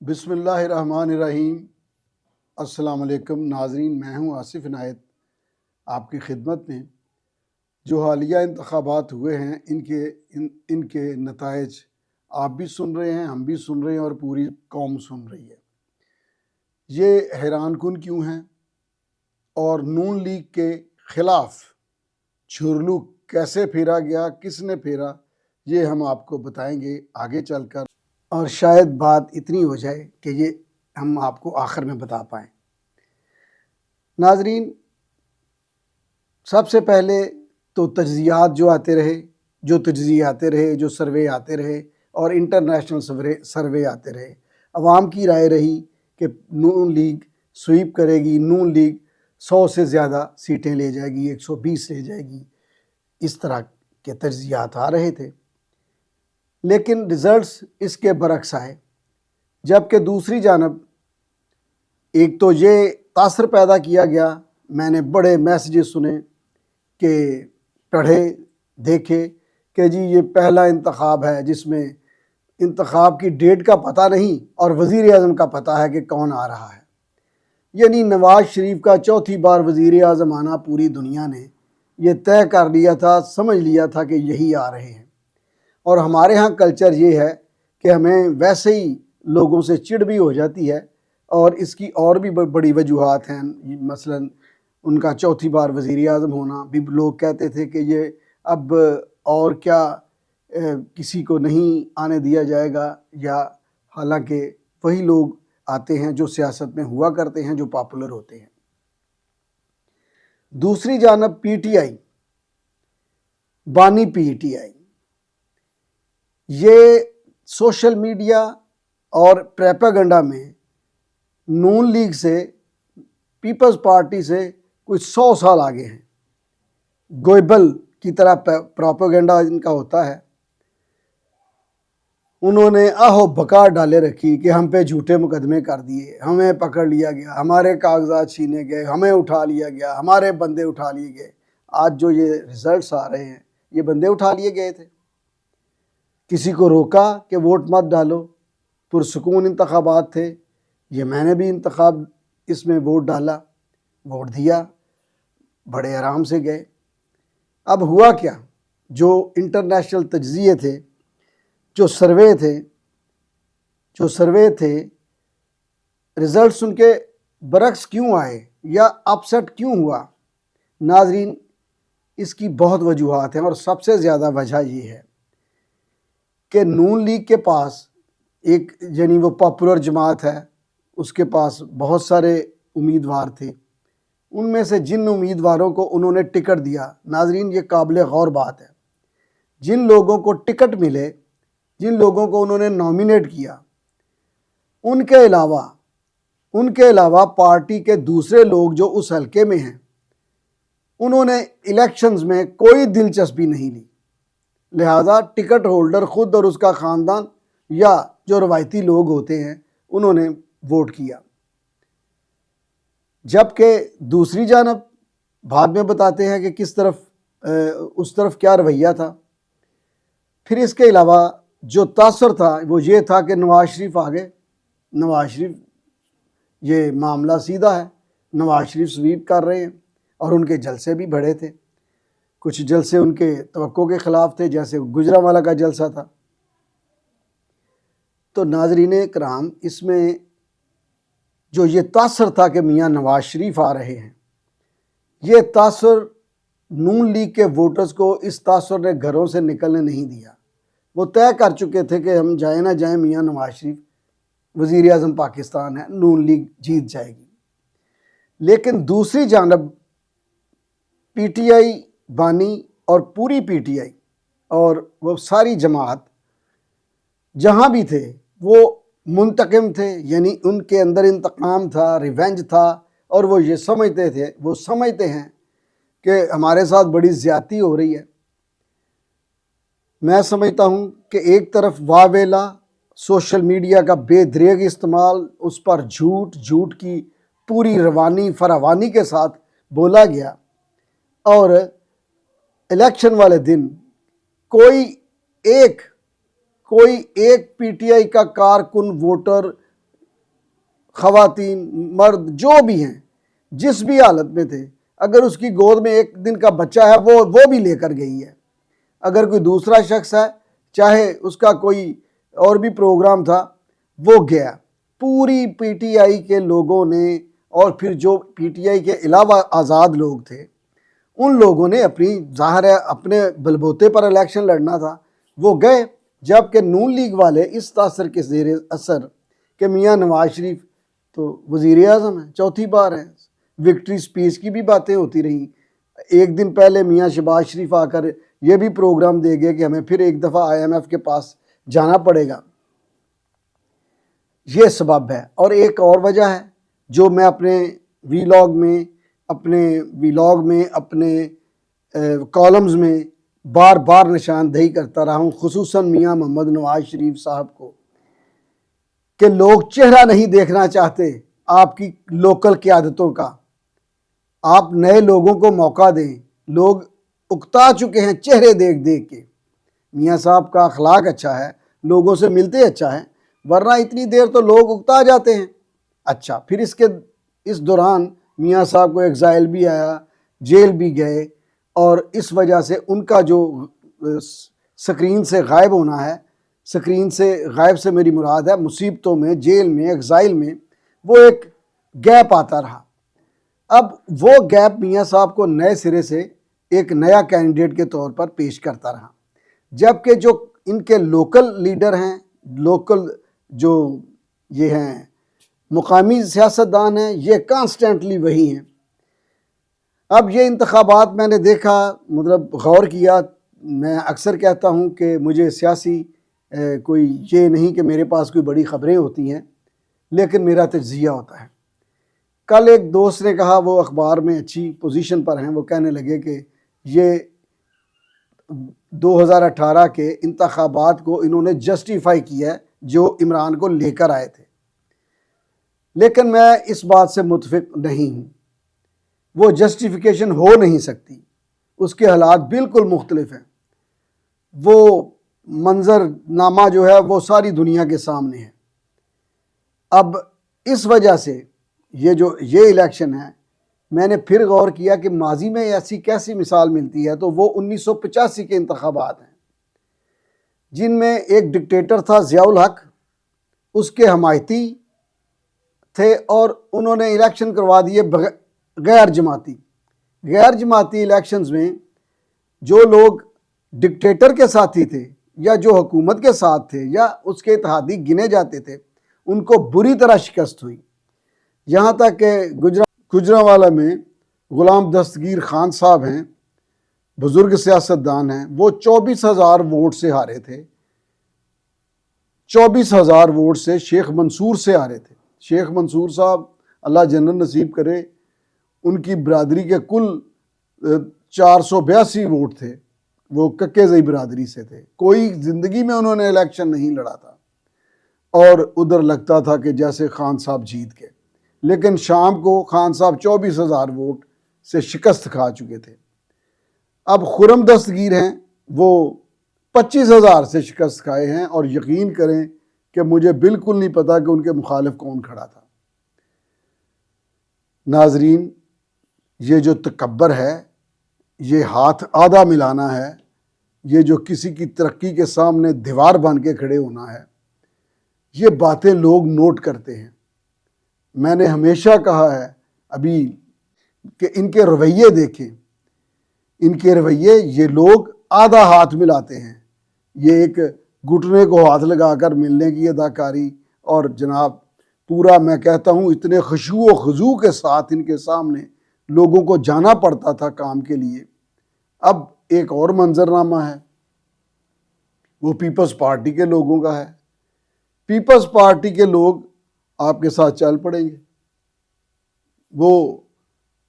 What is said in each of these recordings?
بسم اللہ الرحمن الرحیم۔ السلام علیکم ناظرین، میں ہوں آصف عنایت آپ کی خدمت میں۔ جو حالیہ انتخابات ہوئے ہیں ان کے نتائج آپ بھی سن رہے ہیں، ہم بھی سن رہے ہیں اور پوری قوم سن رہی ہے۔ یہ حیران کن کیوں ہیں اور نون لیگ کے خلاف جھرلو کیسے پھیرا گیا، کس نے پھیرا، یہ ہم آپ کو بتائیں گے آگے چل کر، اور شاید بات اتنی ہو جائے کہ یہ ہم آپ کو آخر میں بتا پائیں۔ ناظرین، سب سے پہلے تو تجزیات جو آتے رہے، جو سروے آتے رہے اور انٹرنیشنل سروے آتے رہے، عوام کی رائے رہی کہ نون لیگ سویپ کرے گی، نون لیگ 100 سے زیادہ سیٹیں لے جائے گی، 120 لے جائے گی، اس طرح کے تجزیات آ رہے تھے۔ لیکن ریزلٹس اس کے برعکس آئے، جبکہ دوسری جانب ایک تو یہ تاثر پیدا کیا گیا، میں نے بڑے میسیجز سنے کہ پڑھے دیکھے کہ جی یہ پہلا انتخاب ہے جس میں انتخاب کی ڈیٹ کا پتہ نہیں اور وزیر اعظم کا پتہ ہے کہ کون آ رہا ہے۔ یعنی نواز شریف کا چوتھی بار وزیر اعظم آنا پوری دنیا نے یہ طے کر لیا تھا، سمجھ لیا تھا کہ یہی آ رہے ہیں۔ اور ہمارے ہاں کلچر یہ ہے کہ ہمیں ویسے ہی لوگوں سے چڑ بھی ہو جاتی ہے، اور اس کی اور بھی بڑی وجوہات ہیں۔ مثلا ان کا چوتھی بار وزیر اعظم ہونا بھی لوگ کہتے تھے کہ یہ اب اور کیا کسی کو نہیں آنے دیا جائے گا، یا حالانکہ وہی لوگ آتے ہیں جو سیاست میں ہوا کرتے ہیں، جو پاپولر ہوتے ہیں۔ دوسری جانب پی ٹی آئی، بانی پی ٹی آئی، یہ سوشل میڈیا اور پریپاگنڈا میں نون لیگ سے، پیپلز پارٹی سے کچھ 100 سال آگے ہیں۔ گوئبل کی طرح پروپیگنڈا ان کا ہوتا ہے۔ انہوں نے آہو بکار ڈالے رکھی کہ ہم پہ جھوٹے مقدمے کر دیے، ہمیں پکڑ لیا گیا، ہمارے کاغذات چھینے گئے، ہمیں اٹھا لیا گیا، ہمارے بندے اٹھا لیے گئے۔ آج جو یہ ریزلٹس آ رہے ہیں، یہ بندے اٹھا لیے گئے تھے۔ کسی کو روکا کہ ووٹ مت ڈالو، پرسکون انتخابات تھے، یہ میں نے بھی اس میں ووٹ ڈالا، ووٹ دیا، بڑے آرام سے گئے۔ اب ہوا کیا؟ جو انٹرنیشنل تجزیے تھے، جو سروے تھے، ریزلٹس ان کے برعکس کیوں آئے یا اپسٹ کیوں ہوا؟ ناظرین، اس کی بہت وجوہات ہیں، اور سب سے زیادہ وجہ یہ ہے کہ نون لیگ کے پاس ایک یعنی وہ پاپولر جماعت ہے، اس کے پاس بہت سارے امیدوار تھے۔ ان میں سے جن امیدواروں کو انہوں نے ٹکٹ دیا، ناظرین یہ قابل غور بات ہے، جن لوگوں کو ٹکٹ ملے، جن لوگوں کو انہوں نے نامینیٹ کیا، ان کے علاوہ پارٹی کے دوسرے لوگ جو اس حلقے میں ہیں، انہوں نے الیکشنز میں کوئی دلچسپی نہیں لی۔ لہذا ٹکٹ ہولڈر خود اور اس کا خاندان یا جو روایتی لوگ ہوتے ہیں، انہوں نے ووٹ کیا۔ جبکہ دوسری جانب بعد میں بتاتے ہیں کہ اس طرف کیا رویہ تھا۔ پھر اس کے علاوہ جو تاثر تھا وہ یہ تھا کہ نواز شریف آگے، نواز شریف، یہ معاملہ سیدھا ہے، نواز شریف سویپ کر رہے ہیں، اور ان کے جلسے بھی بڑے تھے۔ کچھ جلسے ان کے توقع کے خلاف تھے، جیسے گجرانوالہ کا جلسہ تھا۔ تو ناظرین کرام، اس میں جو یہ تاثر تھا کہ میاں نواز شریف آ رہے ہیں، یہ تاثر نون لیگ کے ووٹرز کو اس تاثر نے گھروں سے نکلنے نہیں دیا۔ وہ طے کر چکے تھے کہ ہم جائیں نہ جائیں، میاں نواز شریف وزیر اعظم پاکستان ہے، نون لیگ جیت جائے گی۔ لیکن دوسری جانب پی ٹی آئی بانی اور پوری پی ٹی آئی اور وہ ساری جماعت جہاں بھی تھے وہ منتقم تھے، یعنی ان کے اندر انتقام تھا، ریونج تھا، اور وہ یہ سمجھتے ہیں کہ ہمارے ساتھ بڑی زیادتی ہو رہی ہے۔ میں سمجھتا ہوں کہ ایک طرف واویلا، سوشل میڈیا کا بے دریغ استعمال، اس پر جھوٹ کی پوری فراوانی کے ساتھ بولا گیا، اور الیکشن والے دن کوئی ایک پی ٹی آئی کا کارکن، ووٹر خواتین مرد جو بھی ہیں جس بھی حالت میں تھے، اگر اس کی گود میں ایک دن کا بچہ ہے وہ بھی لے کر گئی ہے. اگر کوئی دوسرا شخص ہے، چاہے اس کا کوئی اور بھی پروگرام تھا، وہ گیا. پوری پی ٹی آئی کے لوگوں نے اور پھر جو پی ٹی آئی کے علاوہ آزاد لوگ تھے ان لوگوں نے اپنی ظاہر ہے اپنے بلبوتے پر الیکشن لڑنا تھا، وہ گئے. جبکہ نون لیگ والے اس تاثر کے زیر اثر کہ میاں نواز شریف تو وزیر اعظم ہیں، چوتھی بار ہیں، وکٹری سپیچ کی بھی باتیں ہوتی رہیں. ایک دن پہلے میاں شہباز شریف آ کر یہ بھی پروگرام دے گئے کہ ہمیں پھر ایک دفعہ آئی ایم ایف کے پاس جانا پڑے گا. یہ سبب ہے. اور ایک اور وجہ ہے جو میں اپنے ویلاگ میں اپنے کالمز میں بار بار نشاندہی کرتا رہا ہوں، خصوصاً میاں محمد نواز شریف صاحب کو، کہ لوگ چہرہ نہیں دیکھنا چاہتے آپ کی لوکل قیادتوں کا. آپ نئے لوگوں کو موقع دیں. لوگ اکتا چکے ہیں چہرے دیکھ دیکھ کے. میاں صاحب کا اخلاق اچھا ہے، لوگوں سے ملتے اچھا ہے، ورنہ اتنی دیر تو لوگ اکتا جاتے ہیں. اچھا، پھر اس دوران میاں صاحب کو ایگزائل بھی آیا، جیل بھی گئے، اور اس وجہ سے ان کا جو سکرین سے غائب ہونا ہے، سکرین سے غائب سے میری مراد ہے مصیبتوں میں، جیل میں، ایگزائل میں، وہ ایک گیپ آتا رہا. اب وہ گیپ میاں صاحب کو نئے سرے سے ایک نیا کینڈیڈیٹ کے طور پر پیش کرتا رہا. جبکہ جو ان کے لوکل لیڈر ہیں، لوکل جو یہ ہیں مقامی سیاستدان ہیں، یہ کانسٹنٹلی وہی ہیں. اب یہ انتخابات میں نے دیکھا، مطلب غور کیا. میں اکثر کہتا ہوں کہ مجھے سیاسی کوئی یہ نہیں کہ میرے پاس کوئی بڑی خبریں ہوتی ہیں، لیکن میرا تجزیہ ہوتا ہے. کل ایک دوست نے کہا، وہ اخبار میں اچھی پوزیشن پر ہیں، وہ کہنے لگے کہ یہ 2018 کے انتخابات کو انہوں نے جسٹیفائی کیا ہے جو عمران کو لے کر آئے تھے. لیکن میں اس بات سے متفق نہیں ہوں. وہ جسٹیفیکیشن ہو نہیں سکتی، اس کے حالات بالکل مختلف ہیں. وہ منظر نامہ جو ہے وہ ساری دنیا کے سامنے ہے. اب اس وجہ سے یہ الیکشن ہے، میں نے پھر غور کیا کہ ماضی میں ایسی کیسی مثال ملتی ہے، تو وہ 1985 کے انتخابات ہیں جن میں ایک ڈکٹیٹر تھا ضیاء الحق، اس کے حمایتی تھے اور انہوں نے الیکشن کروا دیے غیر جماعتی الیکشنز میں. جو لوگ ڈکٹیٹر کے ساتھی تھے یا جو حکومت کے ساتھ تھے یا اس کے اتحادی گنے جاتے تھے، ان کو بری طرح شکست ہوئی. یہاں تک کہ گجرانوالہ میں غلام دستگیر خان صاحب ہیں، بزرگ سیاستدان ہیں، وہ 24,000 ووٹ سے ہارے تھے. 24,000 ووٹ سے شیخ منصور سے ہارے تھے. شیخ منصور صاحب اللہ جنت نصیب کرے، ان کی برادری کے کل 482 ووٹ تھے. وہ ککے زئی برادری سے تھے. کوئی زندگی میں انہوں نے الیکشن نہیں لڑا تھا، اور ادھر لگتا تھا کہ جیسے خان صاحب جیت گئے. لیکن شام کو خان صاحب 24,000 ووٹ سے شکست کھا چکے تھے. اب خرم دستگیر ہیں، وہ 25,000 سے شکست کھائے ہیں، اور یقین کریں کہ مجھے بالکل نہیں پتا کہ ان کے مخالف کون کھڑا تھا. ناظرین، یہ جو تکبر ہے، یہ ہاتھ آدھا ملانا ہے، یہ جو کسی کی ترقی کے سامنے دیوار بن کے کھڑے ہونا ہے، یہ باتیں لوگ نوٹ کرتے ہیں. میں نے ہمیشہ کہا ہے ابھی کہ ان کے رویے دیکھیں، ان کے رویے، یہ لوگ آدھا ہاتھ ملاتے ہیں. یہ ایک گھٹنے کو ہاتھ لگا کر ملنے کی اداکاری، اور جناب پورا میں کہتا ہوں اتنے خشوع و خضوع کے ساتھ ان کے سامنے لوگوں کو جانا پڑتا تھا کام کے لیے. اب ایک اور منظرنامہ ہے، وہ پیپلز پارٹی کے لوگوں کا ہے. پیپلز پارٹی کے لوگ آپ کے ساتھ چل پڑیں گے، وہ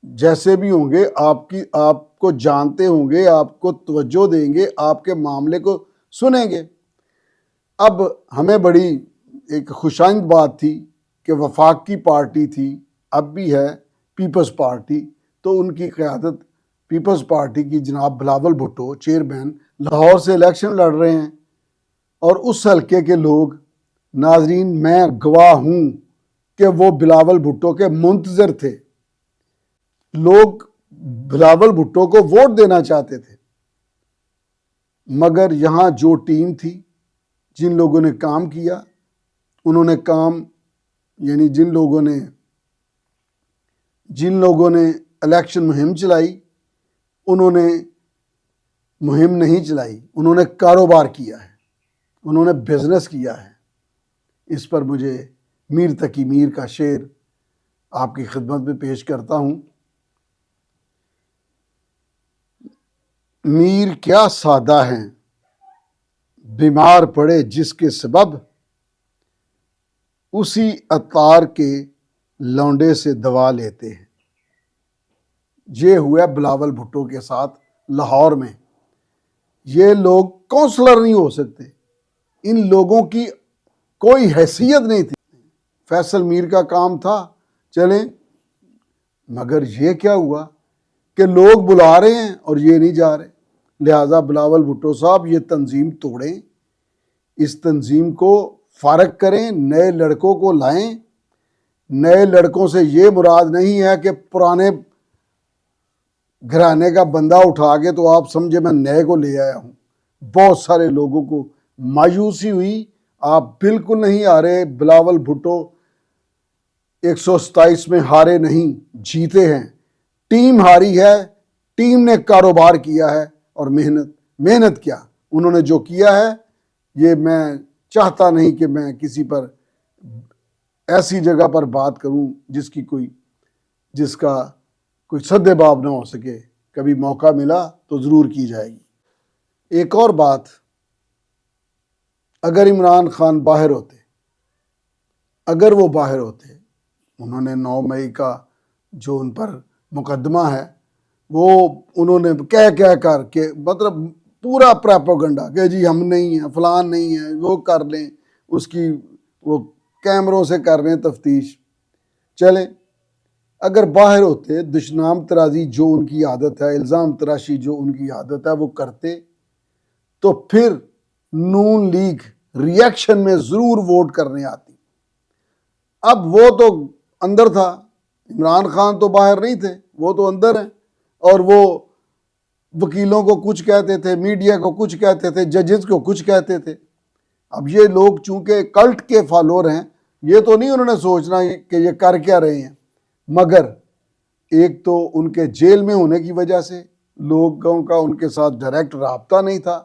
جیسے بھی ہوں گے آپ کو جانتے ہوں گے، آپ کو توجہ دیں گے، آپ کے معاملے کو سنیں گے. اب ہمیں بڑی ایک خوشائند بات تھی کہ وفاق کی پارٹی تھی، اب بھی ہے پیپلز پارٹی، تو ان کی قیادت پیپلز پارٹی کی جناب بلاول بھٹو چیئرمین لاہور سے الیکشن لڑ رہے ہیں. اور اس حلقے کے لوگ، ناظرین میں گواہ ہوں کہ وہ بلاول بھٹو کے منتظر تھے، لوگ بلاول بھٹو کو ووٹ دینا چاہتے تھے، مگر یہاں جو ٹیم تھی، جن لوگوں نے کام کیا، انہوں نے کام، یعنی جن لوگوں نے الیکشن مہم چلائی، انہوں نے مہم نہیں چلائی، انہوں نے کاروبار کیا ہے، انہوں نے بزنس کیا ہے۔ اس پر مجھے میر تقی میر کا شعر آپ کی خدمت میں پیش کرتا ہوں۔ میر کیا سادہ ہیں، بیمار پڑے جس کے سبب، اسی عطار کے لونڈے سے دوا لیتے ہیں۔ یہ ہوا بلاول بھٹو کے ساتھ لاہور میں۔ یہ لوگ کونسلر نہیں ہو سکتے، ان لوگوں کی کوئی حیثیت نہیں تھی۔ فیصل میر کا کام تھا، چلیں، مگر یہ کیا ہوا کہ لوگ بلا رہے ہیں اور یہ نہیں جا رہے، لہٰذا بلاول بھٹو صاحب یہ تنظیم توڑیں، اس تنظیم کو فارغ کریں، نئے لڑکوں کو لائیں۔ نئے لڑکوں سے یہ مراد نہیں ہے کہ پرانے گھرانے کا بندہ اٹھا کے تو آپ سمجھے میں نئے کو لے آیا ہوں۔ بہت سارے لوگوں کو مایوسی ہوئی، آپ بالکل نہیں آ رہے۔ بلاول بھٹو 127 میں ہارے نہیں، جیتے ہیں۔ ٹیم ہاری ہے، ٹیم نے کاروبار کیا ہے، اور محنت کیا انہوں نے جو کیا ہے، یہ میں چاہتا نہیں کہ میں کسی پر ایسی جگہ پر بات کروں جس کا کوئی سد باب نہ ہو سکے۔ کبھی موقع ملا تو ضرور کی جائے گی۔ ایک اور بات، اگر عمران خان باہر ہوتے، انہوں نے 9 مئی کا جو ان پر مقدمہ ہے، وہ انہوں نے کہہ کر کے مطلب پورا پراپوگنڈا کہ جی ہم نہیں ہیں، فلان نہیں ہیں، وہ کر لیں، اس کی وہ کیمروں سے کر رہے ہیں تفتیش۔ چلیں، اگر باہر ہوتے، دشنام ترازی جو ان کی عادت ہے، الزام تراشی جو ان کی عادت ہے، وہ کرتے، تو پھر نون لیگ ریئیکشن میں ضرور ووٹ کرنے آتی۔ اب وہ تو اندر تھا، عمران خان تو باہر نہیں تھے، وہ تو اندر ہیں، اور وہ وکیلوں کو کچھ کہتے تھے، میڈیا کو کچھ کہتے تھے، ججز کو کچھ کہتے تھے۔ اب یہ لوگ چونکہ کلٹ کے فالوور ہیں، یہ تو نہیں انہوں نے سوچنا کہ یہ کر کیا رہے ہیں، مگر ایک تو ان کے جیل میں ہونے کی وجہ سے لوگوں کا ان کے ساتھ ڈائریکٹ رابطہ نہیں تھا،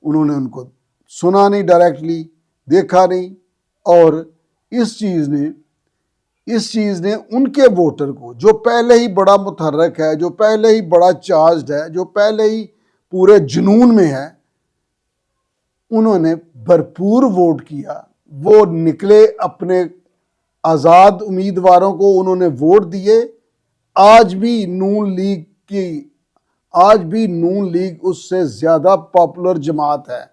انہوں نے ان کو سنا نہیں، ڈائریکٹلی دیکھا نہیں، اور اس چیز نے ان کے ووٹر کو، جو پہلے ہی بڑا متحرک ہے، جو پہلے ہی بڑا چارجڈ ہے، جو پہلے ہی پورے جنون میں ہے، انہوں نے بھرپور ووٹ کیا۔ وہ نکلے، اپنے آزاد امیدواروں کو انہوں نے ووٹ دیے۔ آج بھی نون لیگ اس سے زیادہ پاپولر جماعت ہے،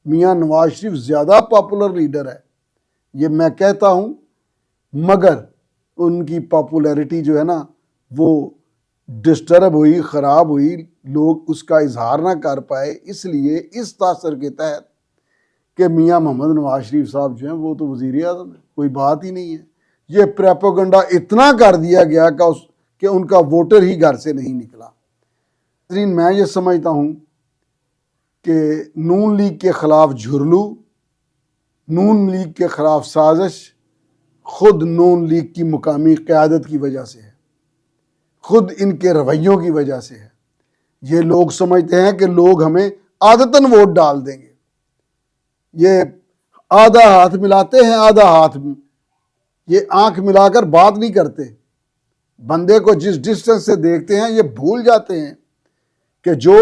میاں نواز شریف زیادہ پاپولر لیڈر ہے، یہ میں کہتا ہوں، مگر ان کی پاپولیرٹی جو ہے نا، وہ ڈسٹرب ہوئی، خراب ہوئی، لوگ اس کا اظہار نہ کر پائے، اس لیے اس تاثر کے تحت کہ میاں محمد نواز شریف صاحب جو ہیں وہ تو وزیر اعظم ہیں، کوئی بات ہی نہیں ہے، یہ پروپیگنڈا اتنا کر دیا گیا کہ ان کا ووٹر ہی گھر سے نہیں نکلا۔ میں یہ سمجھتا ہوں کہ نون لیگ کے خلاف جھرلو، نون لیگ کے خلاف سازش خود نون لیگ کی مقامی قیادت کی وجہ سے ہے، خود ان کے رویوں کی وجہ سے ہے۔ یہ لوگ سمجھتے ہیں کہ لوگ ہمیں عادتاً ووٹ ڈال دیں گے، یہ آدھا ہاتھ ملاتے ہیں، آدھا ہاتھ، یہ آنکھ ملا کر بات نہیں کرتے، بندے کو جس ڈسٹنس سے دیکھتے ہیں یہ بھول جاتے ہیں کہ جو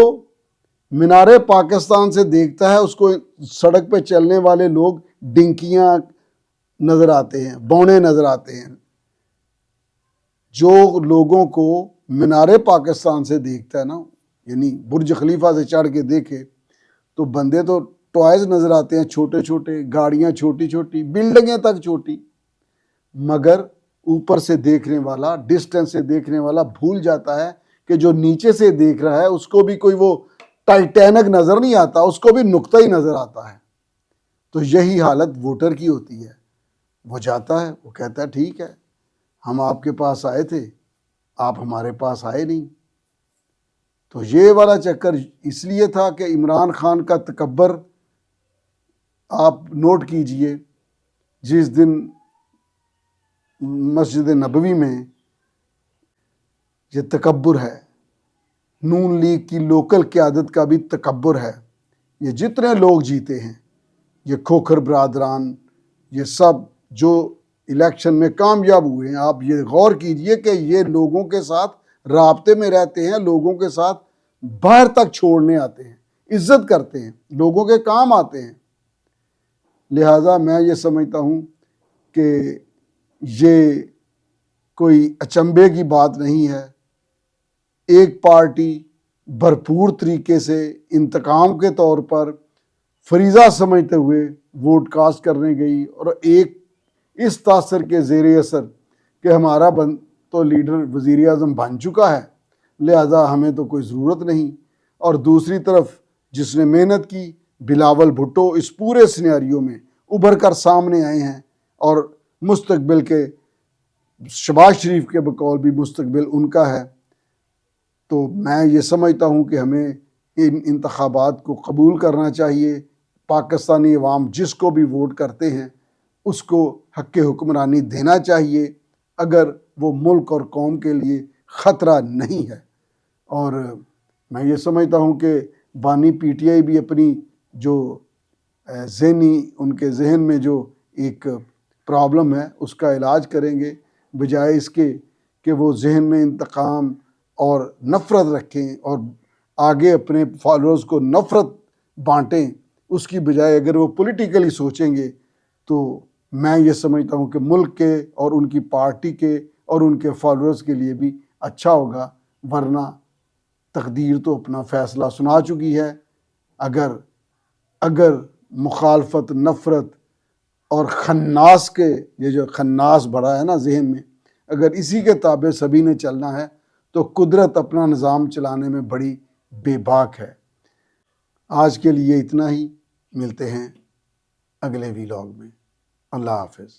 مینار پاکستان سے دیکھتا ہے اس کو سڑک پہ چلنے والے لوگ ڈنکیاں نظر آتے ہیں، بونے نظر آتے ہیں۔ جو لوگوں کو مینار پاکستان سے دیکھتا ہے نا، یعنی برج خلیفہ سے چڑھ کے دیکھے تو بندے تو ٹوائز نظر آتے ہیں، چھوٹے چھوٹے، گاڑیاں چھوٹی چھوٹی، بلڈنگیں تک چھوٹی، مگر اوپر سے دیکھنے والا، ڈسٹنس سے دیکھنے والا بھول جاتا ہے کہ جو نیچے سے دیکھ رہا ہے اس کو بھی کوئی وہ ٹائٹینک نظر نہیں آتا، اس کو بھی نقطہ ہی نظر آتا ہے۔ تو یہی حالت ووٹر کی ہوتی ہے، وہ جاتا ہے، وہ کہتا ہے ٹھیک ہے، ہم آپ کے پاس آئے تھے، آپ ہمارے پاس آئے نہیں۔ تو یہ والا چکر اس لیے تھا کہ عمران خان کا تکبر آپ نوٹ کیجئے، جس دن مسجد نبوی میں یہ تکبر ہے، نون لیگ کی لوکل قیادت کا بھی تکبر ہے، یہ جتنے لوگ جیتے ہیں، یہ کھوکھر برادران، یہ سب جو الیکشن میں کامیاب ہوئے ہیں، آپ یہ غور کیجئے کہ یہ لوگوں کے ساتھ رابطے میں رہتے ہیں، لوگوں کے ساتھ باہر تک چھوڑنے آتے ہیں، عزت کرتے ہیں، لوگوں کے کام آتے ہیں۔ لہٰذا میں یہ سمجھتا ہوں کہ یہ کوئی اچنبھے کی بات نہیں ہے۔ ایک پارٹی بھرپور طریقے سے انتقام کے طور پر فریضہ سمجھتے ہوئے ووٹ کاسٹ کرنے گئی، اور ایک اس تاثر کے زیر اثر کہ ہمارا تو لیڈر وزیر اعظم بن چکا ہے، لہذا ہمیں تو کوئی ضرورت نہیں، اور دوسری طرف جس نے محنت کی، بلاول بھٹو، اس پورے سینیریو میں ابھر کر سامنے آئے ہیں، اور مستقبل کے شہباز شریف کے بقول بھی مستقبل ان کا ہے۔ تو میں یہ سمجھتا ہوں کہ ہمیں ان انتخابات کو قبول کرنا چاہیے، پاکستانی عوام جس کو بھی ووٹ کرتے ہیں اس کو حق حکمرانی دینا چاہیے، اگر وہ ملک اور قوم کے لیے خطرہ نہیں ہے۔ اور میں یہ سمجھتا ہوں کہ بانی پی ٹی آئی بھی اپنی جو ذہنی ان کے ذہن میں جو ایک پرابلم ہے اس کا علاج کریں گے، بجائے اس کے کہ وہ ذہن میں انتقام اور نفرت رکھیں اور آگے اپنے فالوورز کو نفرت بانٹیں، اس کی بجائے اگر وہ پولیٹیکلی سوچیں گے تو میں یہ سمجھتا ہوں کہ ملک کے اور ان کی پارٹی کے اور ان کے فالوورز کے لیے بھی اچھا ہوگا، ورنہ تقدیر تو اپنا فیصلہ سنا چکی ہے۔ اگر مخالفت، نفرت اور خناس کے، یہ جو خناس بڑھا ہے نا ذہن میں، اگر اسی کے تابع سبھی نے چلنا ہے تو قدرت اپنا نظام چلانے میں بڑی بے باک ہے۔ آج کے لیے اتنا ہی، ملتے ہیں اگلے ویلاگ میں۔ اللہ حافظ۔